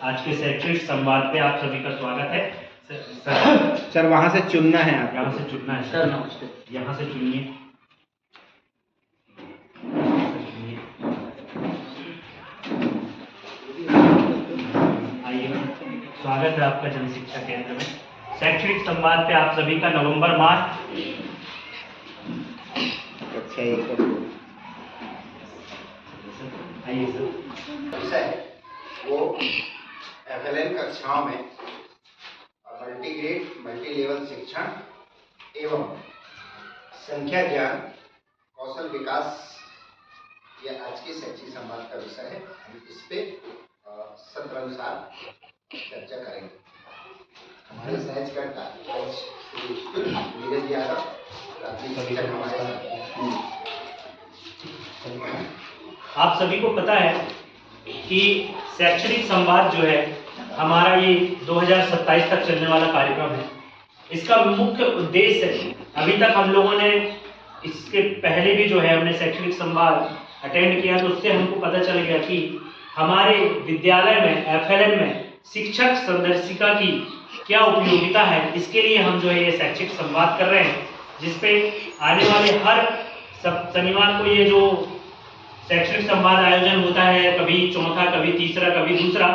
आज के शैक्षणिक संवाद पे आप सभी का स्वागत है। सर वहाँ से चुनना है, आप यहाँ से चुनना है सर। नमस्ते। यहाँ से चुनिए। आइए, स्वागत है आपका जन शिक्षा केंद्र में। शैक्षणिक संवाद पे आप सभी का नवंबर माह। अच्छा, एक आइए सर। विषय वो FLN कक्षाओं में मल्टीग्रेड मल्टी लेवल शिक्षण एवं संख्या ज्ञान कौशल विकास, यह आज के शैक्षिक संवाद का विषय है। हम इस पे सत्रानुसार चर्चा करेंगे। हमारे सहजकर्ता श्री नीरज यादव, प्राथमिक शिक्षक हमारे साथ। आप सभी को पता है कि शैक्षणिक संवाद जो है हमारा ये 2027 तक चलने वाला कार्यक्रम है। इसका मुख्य उद्देश्य है, अभी तक हम लोगों ने इसके पहले भी जो है हमने शैक्षणिक संवाद अटेंड किया, तो उससे हमको पता चल गया कि हमारे विद्यालय में FLN में शिक्षक संदर्शिका की क्या उपयोगिता है। इसके लिए हम जो है ये शैक्षिक संवाद कर रहे हैं, जिसपे आने वाले हर शनिवार को ये जो शैक्षणिक संवाद आयोजन होता है, कभी चौथा, कभी तीसरा, कभी दूसरा,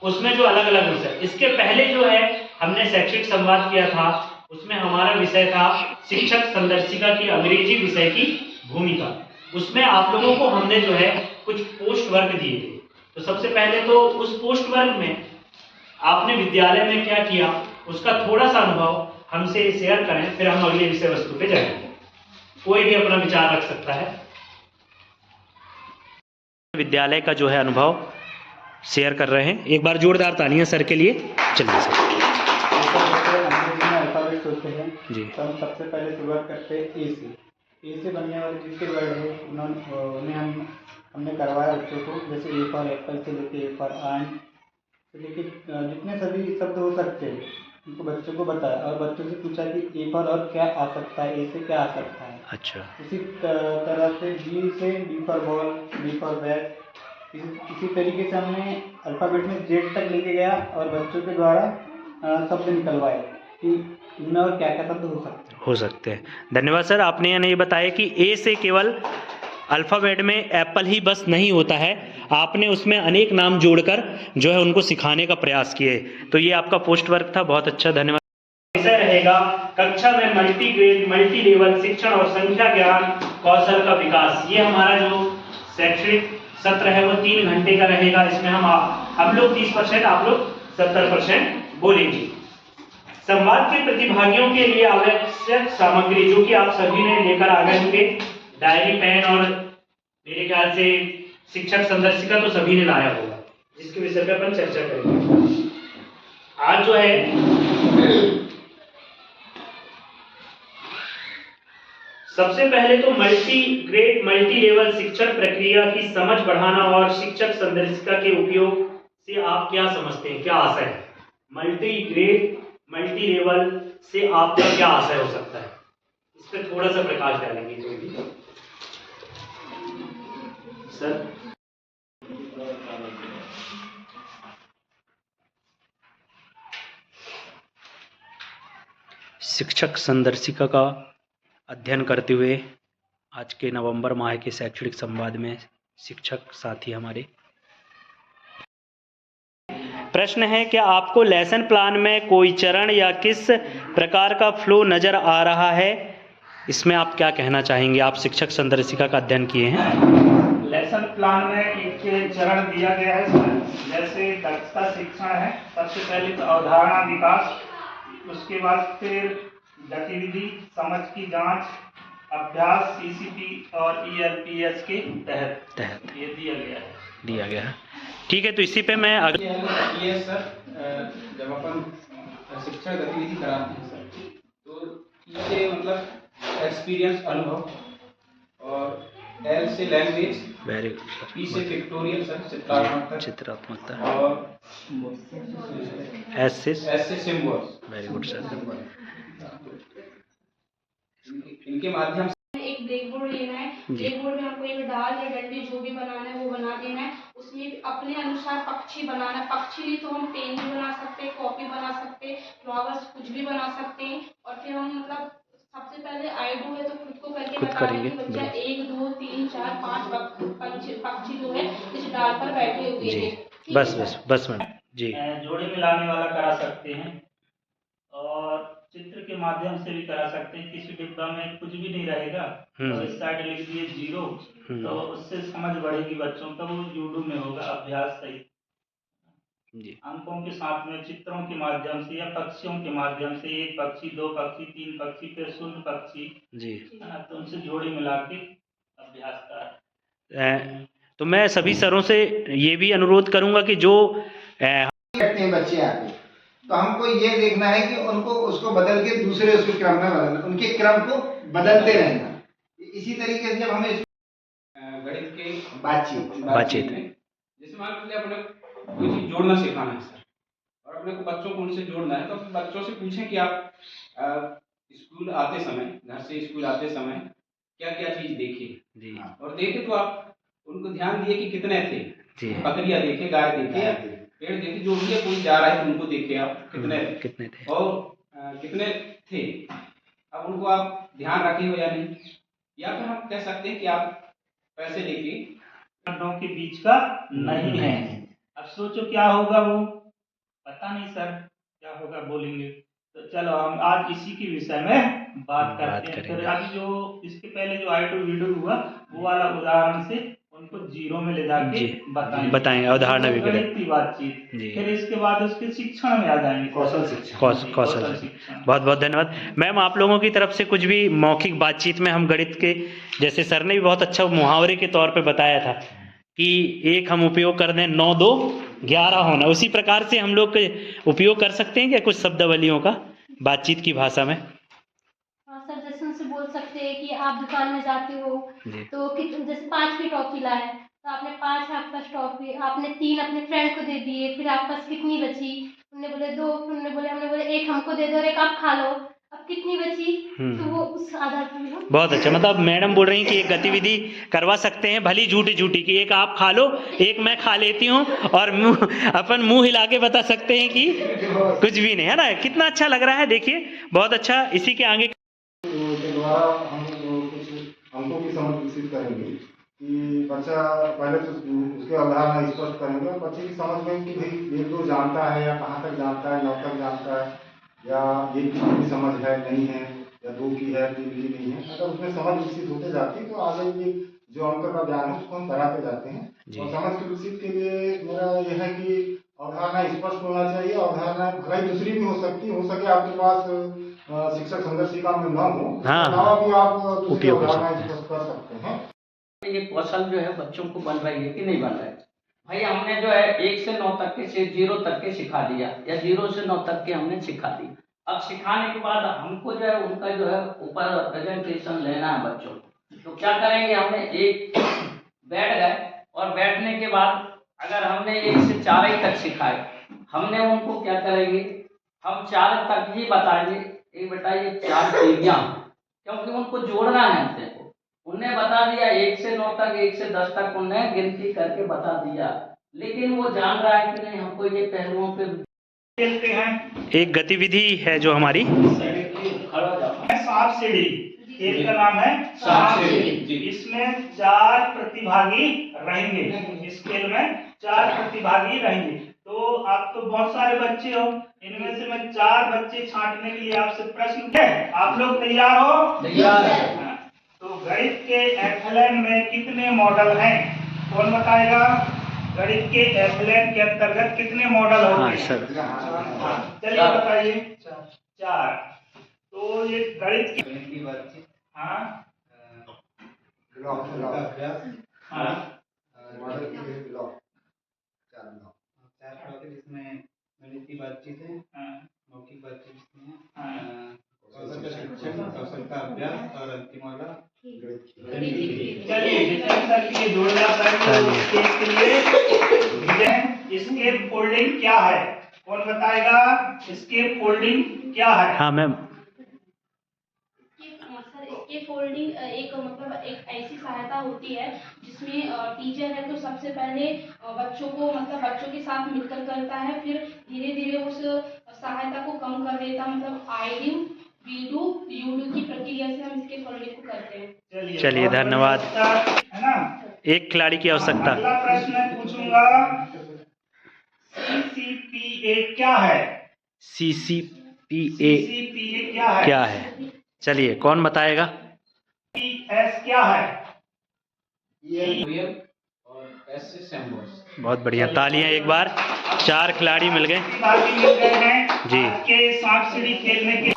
उसमें जो अलग अलग विषय। इसके पहले जो है हमने शैक्षणिक संवाद किया था, उसमें हमारा विषय था शिक्षक संदर्शिका की अंग्रेजी विषय की भूमिका। उसमें आप लोगों को हमने जो है कुछ पोस्ट वर्क दिए थे। तो सबसे पहले तो उस पोस्ट वर्क में आपने विद्यालय में क्या किया उसका थोड़ा सा अनुभव हमसे शेयर करें, फिर हम अगले विषय वस्तु पे जाएंगे। कोई भी अपना विचार रख सकता है। विद्यालय का जो है अनुभव शेयर कर रहे हैं। एक बार जोरदार तालियां सर के लिए। चलिए सर। अंग्रेजी में अल्फाबेट्स होते हैं जी। तो हम सबसे पहले शुरुआत करते हैं ए से बनने वाले जितने वर्ड है उन्हें हमने करवाया बच्चों को। जैसे ए फॉर एप्पल से लेके ए फॉर आंट से लेके जितने सभी शब्द हो सकते हैं उनको बच्चों को बताया, और बच्चों से पूछा कि ए फॉर और क्या आ सकता है, ए से क्या आ सकता है। अच्छा। इसी तरह से B for ball, B for bat, इसी तरीके से हमने अल्फ़ाबेट में जेड तक लेके गया और बच्चों के द्वारा शब्द निकलवाए कि इनमें और क्या क्या शब्द हो सकते हैं। धन्यवाद सर। आपने ये बताया कि ए से केवल अल्फ़ाबेट में एप्पल ही बस नहीं होता है, आपने उसमें अनेक नाम जोड़कर जो है उनको सिखाने का प्रयास किए। तो ये आपका पोस्ट वर्क था, बहुत अच्छा, धन्यवाद। विषय रहेगा कक्षा में मल्टीग्रेड मल्टी लेवल शिक्षण और संख्या ज्ञान कौशल का विकास। ये हमारा जो शैक्षणिक सत्र है वो 3 घंटे का रहेगा। इसमें हम लोग 30%, आप लोग 70% बोलेंगे। संवाद के प्रतिभागियों के लिए आवश्यक सामग्री जो कि आप सभी ने लेकर आ गए होंगे, डायरी, पेन, और मेरे ख्याल से शिक्षक संदर्शिका तो सभी ने लाया होगा, जिसके विषय पर अपन चर्चा करेंगे। आज जो है सबसे पहले तो मल्टी ग्रेड मल्टी लेवल शिक्षण प्रक्रिया की समझ बढ़ाना और शिक्षक संदर्शिका के उपयोग से आप क्या समझते हैं, क्या आशय है? मल्टी ग्रेड मल्टी लेवल से आपका क्या आशय हो सकता है, इस पर थोड़ा सा प्रकाश डालेंगे कोई भी सर। शिक्षक संदर्शिका का अध्ययन करते हुए आज के नवंबर माह के शैक्षणिक संवाद में शिक्षक साथी हमारे। प्रश्न है, क्या आपको लेसन प्लान में कोई चरण या किस प्रकार का फ्लो नज़र आ रहा है? इसमें आप क्या कहना चाहेंगे? आप शिक्षक संदर्शिका का अध्ययन किए हैं। लेसन प्लान में एक चरण दिया गया है, जैसे दक्षता शिक्षण है। सबसे पहले तो अवधारणा विकास, उसके बाद फिर गतिविधि, समझ की जांच, अभ्यास CCP और ELPS के तहत ये दिया गया है। ठीक है, तो इसी पे मैं ये सर जब अपन शिक्षा गतिविधि कराते हैं सर, तो इससे मतलब एक्सपीरियंस, अनुभव, और L से language, very good sir, P से पिक्टोरियल सर, चित्रात्मकता, और S से सिम्बल्स। Very good sir. इनके माध्यम एक ब्लैक बोर्ड लेना है, ब्लैक बोर्ड में आपको एक डाल या डंडी जो भी बनाना है वो बना देना है। उसमें अपने अनुसार पक्षी बनाना, पक्षी लिए तो हम पेन भी बना सकते हैं, कॉपी बना सकते हैं, फ्लावर्स कुछ भी बना सकते हैं। और फिर हम मतलब सबसे पहले आइडू है तो खुद को करके खुद बता करेंगे, कि बच्चा बिल्कुल। 1 2 3 4 5 पक्षी जो है इस डाल पर बैठे हुए जी, हैं। ठीक है बस सर? बस बस मैडम जी। जोड़े मिलाने वाला करा सकते हैं और चित्र के माध्यम से भी करा सकते हैं। किसी डिब्बा में कुछ भी नहीं रहेगा और इस साइड लिख दिए 0, तो उससे समझ बढ़ेगी बच्चों का, वो यूट्यूब में होगा अभ्यास सही। जी अंकों के साथ में चित्रों के माध्यम से या पक्षियों के माध्यम से, 1 पक्षी 2 पक्षी 3 पक्षी फिर शून्य पक्षी, जी। है ना, तो उनसे जोड़ी मिला के अभ्यास कर। तो मैं सभी सरों से ये भी अनुरोध करूंगा कि जो बैठते हैं बच्चे आके, तो हमको ये देखना है कि उनको उसको बदल के दूसरे उसके क्रम में बदलना, उनके क्रम को बदलते रहना। इसी तरीके से जब हमें गणित के बातचीत में जैसे मान लीजिए अपने कोई चीज जोड़ना सिखाना है सर, और अपने को बच्चों को उनसे जोड़ना है, तो अपने बच्चों से पूछें कि आप स्कूल आते समय, घर से स्कूल आते समय क्या क्या चीज देखे, और देखे तो आप उनको ध्यान दिए कि कितने थे, बकरियां देखे, गाय देखे, पेड़ देखे, जो भी है कोई जा रहा है तो उनको देखे आप कितने थे और कितने थे। अब उनको आप ध्यान रखे हो या नहीं, या फिर हम कह सकते हैं कि आप पैसे लेके खंडों के बीच का नहीं है। अब सोचो क्या होगा, वो पता नहीं सर क्या होगा, बोलेंगे। तो चलो हम आज इसी के विषय में बात करते हैं। फिर अभी जो इसके पहले जो आइडू वीडियो हुआ वो वाला उदाहरण से उनको 0 में ले जाके बताएंगे उदाहरण भी गणित की बातचीत। फिर इसके बाद उसके शिक्षण में आ जाएंगे, कौशल शिक्षण। बहुत बहुत धन्यवाद मैम। आप लोगों की तरफ से कुछ भी मौखिक बातचीत में हम गणित के, जैसे सर ने भी बहुत अच्छा मुहावरे के तौर पे बताया था कि एक हम उपयोग कर दें 9 2 11 होना, उसी प्रकार से हम लोग उपयोग कर सकते हैं क्या कुछ शब्दावलियों का बातचीत की भाषा में? हाँ सर, जैसे उनसे बोल सकते हैं कि आप दुकान में जाते हो तो जैसे 5 की टॉफी लाए, तो आपने 5 आपके पास टॉफी, आपने 3 अपने फ्रेंड को दे दिए, फिर आपके पास कितनी बची? उन्होंने बोले 2, हमने बोले 1 हमको दे दो और 1 आप खा लो, अब कितनी बची? तो वो उस आधार पर हम बहुत अच्छा, मतलब मैडम बोल रही हैं कि एक गतिविधि करवा सकते हैं, भली झूठी झूठी, कि एक आप खा लो, एक मैं खा लेती हूँ, और अपन मुंह हिला के बता सकते हैं कि कुछ भी नहीं, है ना। कितना अच्छा लग रहा है, देखिए बहुत अच्छा। इसी के आगे के द्वारा हम कुछ अंकों की समझ विकसित करेंगे कि बच्चा पहले तो उसके अवधारणा स्पष्ट करेंगे और बच्चे की समझ में कि भाई 1 2 जानता है या कहाँ तक जानता है, 9 तक जानता है, या 1 की समझ है नहीं है, या 2 की है 3 की नहीं है। अगर उसमें समझ विकसित होते जाती है तो आगे ये जो अंक का ज्ञान है उसको हम बढ़ाते जाते हैं। और समझ के विकसित के लिए मेरा यह है कि अवधारणा स्पष्ट होना चाहिए। अवधारणा भलाई दूसरी भी हो सकती है, हो सके आपके पास शिक्षक संदर्शिका में न हो, अलावा भी आप दूसरी अवधारणा स्पष्ट कर सकते हैं। ये कौशल जो है बच्चों को बन रही है कि नहीं बन रहा है? भाई हमने जो है 1 से 9 तक के, से 0 तक के सिखा दिया, या 0 से 9 तक के हमने सिखा दी। अब सिखाने के बाद हमको जो है उनका जो है ऊपर प्रेजेंटेशन लेना है बच्चों को, तो क्या करेंगे? हमने एक बैठ गए, और बैठने के बाद अगर हमने 1 से 4 ही तक सिखाए, हमने उनको क्या करेंगे, हम 4 तक ही बताएंगे। बेटा ये 4 चीज़ियाँ, क्योंकि उनको जोड़ना है हमसे। उन्हें बता दिया 1 से 9 तक, 1 से 10 तक उन्हें गिनती करके बता दिया, लेकिन वो जान रहा है कि नहीं हमको ये पहलुओं पे खेलते हैं। एक गतिविधि है जो हमारी सांप सीढ़ी, खेल का नाम है सांप सीढ़ी। इसमें 4 प्रतिभागी रहेंगे, इस खेल में 4 प्रतिभागी रहेंगे। तो आप तो बहुत सारे बच्चे हो, इनमें से मैं 4 बच्चे छांटने के लिए आपसे प्रश्न है, आप लोग तैयार हो? तैयार है। तो गणित के एफएलएन में कितने मॉडल हैं? कौन बताएगा? गणित के एफएलएन के अंतर्गत कितने मॉडल होते हैं? चलिए बताइए। 4। तो ये गणित की बातचीत, हाँ ब्लॉक का अभ्यास, हाँ मॉडल के ब्लॉक, 4 ब्लॉक, 4 ब्लॉक है जिसमें गणित की बातचीत है, मौखिक बातचीत है, कौशल का अभ्यास, और अंतिम वाला चलिए ये जोड़ना इसके फोल्डिंग क्या है? कौन बताएगा इसके फोल्डिंग क्या है? हाँ मैम। सर, इसके फोल्डिंग एक मतलब एक ऐसी सहायता होती है, जिसमें टीचर है तो सबसे पहले बच्चों को मतलब बच्चों के साथ मिलकर करता है, फिर धीरे धीरे उस सहायता को कम कर देता, मतलब I do, we do, you do की प्रक्रिया से हम इसके पढ़ने को करते हैं। चलिए धन्यवाद। है ना। एक खिलाड़ी की आवश्यकता। अगला प्रश्न पूछूंगा, CCPA क्या है? CCPA CCPA क्या है? क्या है? चलिए कौन बताएगा? PS क्या है? रियल और एस से सैम्बल्स। बहुत बढ़िया, तालियां एक बार। 4 खिलाड़ी मिल गए बाकी मिल गए हैं जी। आज के सांप सीढ़ी खेलने के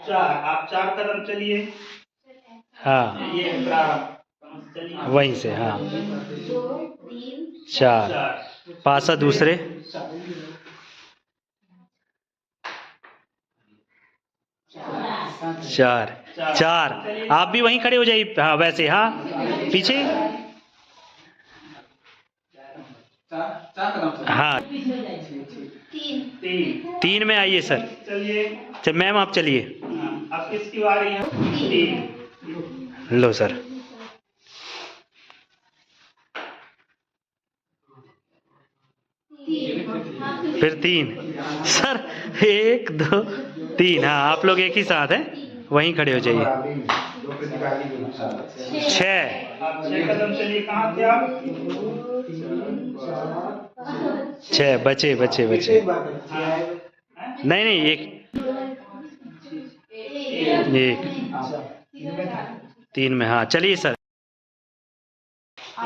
4, आप 4 कदम चलिए। हाँ ये प्रारंभ चलिए वहीं से, हाँ 4 पासा दूसरे, 4 आप भी वहीं खड़े हो जाइए। हाँ वैसे, हाँ पीछे, 4 कदम। हाँ 3 में आइए सर। चलिए। चल मैम आप चलिए। अब किसकी बारी है? 3। लो सर। फिर 3 सर, 1 2 3। हाँ आप लोग एक ही साथ हैं, वहीं खड़े हो जाइए। 6 आप 6 कदम चलिए। कहाँ थे आप? 6 बचे बचे बचे। नहीं नहीं, एक 3 में। हाँ चलिए सर।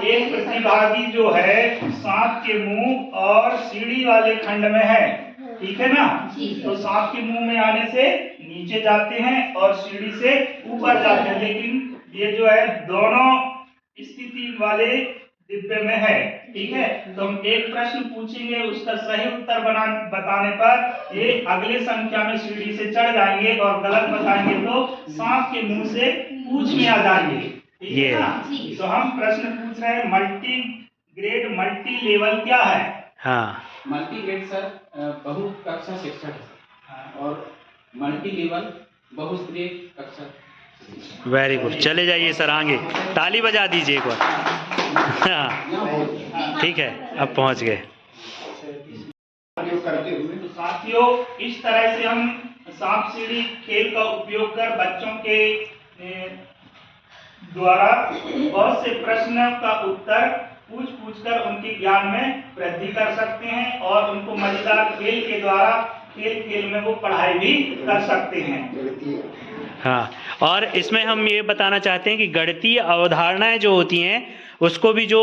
एक प्रतिभागी जो है सांप के मुंह और सीढ़ी वाले खंड में है, ठीक है ना? तो सांप के मुंह में आने से नीचे जाते हैं और सीढ़ी से ऊपर जाते हैं, लेकिन ये जो है दोनों स्थिति वाले डिब्बे में है, ठीक है? तो हम एक प्रश्न पूछेंगे, उसका सही उत्तर बताने पर ये अगले संख्या में सीढ़ी से चढ़ जाएंगे, और गलत बताएंगे तो सांप के मुंह से पूंछ में आ जाएंगे, ठीक है ना? तो हम प्रश्न पूछ रहे हैं, मल्टी ग्रेड मल्टी लेवल क्या है? हाँ मल्टी ग्रेड सर बहु कक्षा शिक्षक है, और मल्टी लेवल बहुस्तरीय कक्षा। वेरी गुड, चले जाइए सर आगे। ताली बजा दीजिए एक बार। हाँ ठीक है, अब पहुंच गए। तो साथियों, इस तरह से हम सांप सीढ़ी खेल का उपयोग कर बच्चों के द्वारा बहुत से प्रश्नों का उत्तर पूछ कर उनके ज्ञान में वृद्धि कर सकते हैं, और उनको मजेदार खेल के द्वारा खेल में वो पढ़ाई भी कर सकते हैं। हाँ, और इसमें हम ये बताना चाहते हैं कि गणितीय अवधारणाएं जो होती हैं उसको भी जो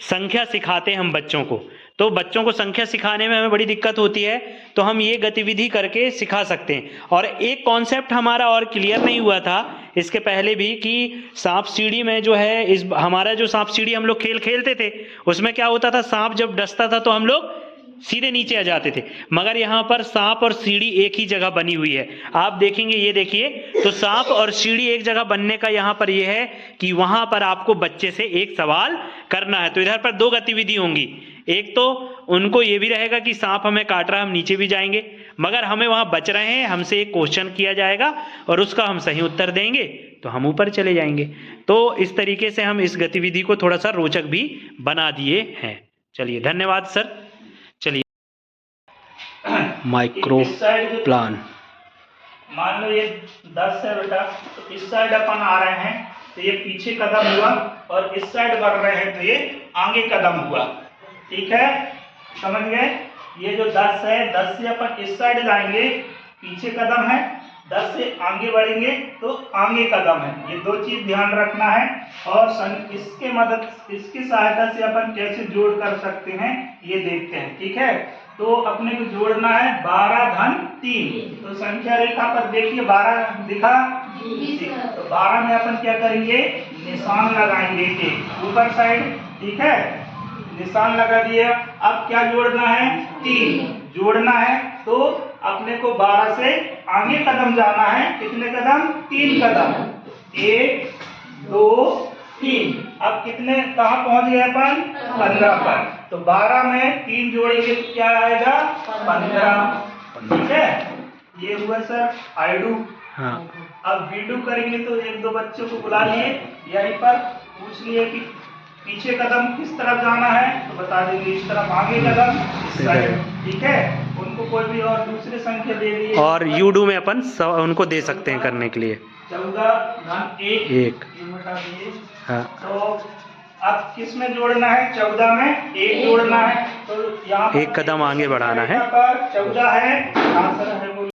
संख्या सिखाते हैं हम बच्चों को, तो बच्चों को संख्या सिखाने में हमें बड़ी दिक्कत होती है, तो हम ये गतिविधि करके सिखा सकते हैं। और एक कॉन्सेप्ट हमारा और क्लियर नहीं हुआ था इसके पहले भी, कि सांप सीढ़ी में जो है इस हमारा जो सांप सीढ़ी हम लोग खेलते थे, उसमें क्या होता था, सांप जब डसता था तो हम लोग सीधे नीचे आ जाते थे, मगर यहाँ पर सांप और सीढ़ी एक ही जगह बनी हुई है। आप देखेंगे, ये देखिए, तो सांप और सीढ़ी एक जगह बनने का यहाँ पर ये है कि वहाँ पर आपको बच्चे से एक सवाल करना है। तो इधर पर 2 गतिविधि होंगी। एक तो उनको ये भी रहेगा कि सांप हमें काट रहा है, हम नीचे भी जाएंगे, मगर हमें वहाँ बच रहे हैं, हमसे एक क्वेश्चन किया जाएगा और उसका हम सही उत्तर देंगे तो हम ऊपर चले जाएंगे। तो इस तरीके से हम इस गतिविधि को थोड़ा सा रोचक भी बना दिए हैं। चलिए धन्यवाद सर। चलिए माइक्रो प्लान, मान लो ये 10 है बेटा, तो इस साइड अपन आ रहे हैं तो ये पीछे कदम हुआ, और इस साइड बढ़ रहे हैं तो ये आगे कदम हुआ, ठीक है? समझ गए? ये जो 10 है, 10 से अपन इस साइड जाएंगे, पीछे कदम है, 10 से आगे बढ़ेंगे तो आगे कदम है। ये 2 चीज ध्यान रखना है, और इसकी सहायता से अपन कैसे जोड़ कर सकते हैं ये देखते हैं, ठीक है? तो अपने को जोड़ना है 12 धन 3। तो संख्या रेखा पर देखिए 12 दिखा, तो 12 में अपन क्या करेंगे, निशान लगाएंगे ऊपर साइड, ठीक है? निशान लगा दिया। अब क्या जोड़ना है, 3 जोड़ना है, तो अपने को 12 से आगे कदम जाना है। कितने कदम, 3 कदम, 1 2 3। अब कितने, कहाँ पहुंच गए अपन, 15 पर। तो 12 में 3 जोड़ेंगे तो क्या आएगा, 15, ठीक है? ये हुआ सर आई डू। हाँ अब वीडियो करेंगे तो एक दो बच्चों को बुला लिए, यहीं पर पूछ लिए कि पीछे कदम किस तरफ जाना है, तो बता देंगे इस तरफ, आगे कदम इस साइड, ठीक है। उनको कोई भी और दूसरे संख्या दे दिए, और यूडू में अपन उनको दे सकते हैं करने के लिए 14 हाँ। तो अब किस में जोड़ना है, 14 में 1 जोड़ना है, तो यहाँ एक कदम आगे बढ़ाना है। 14 है, आंसर है वो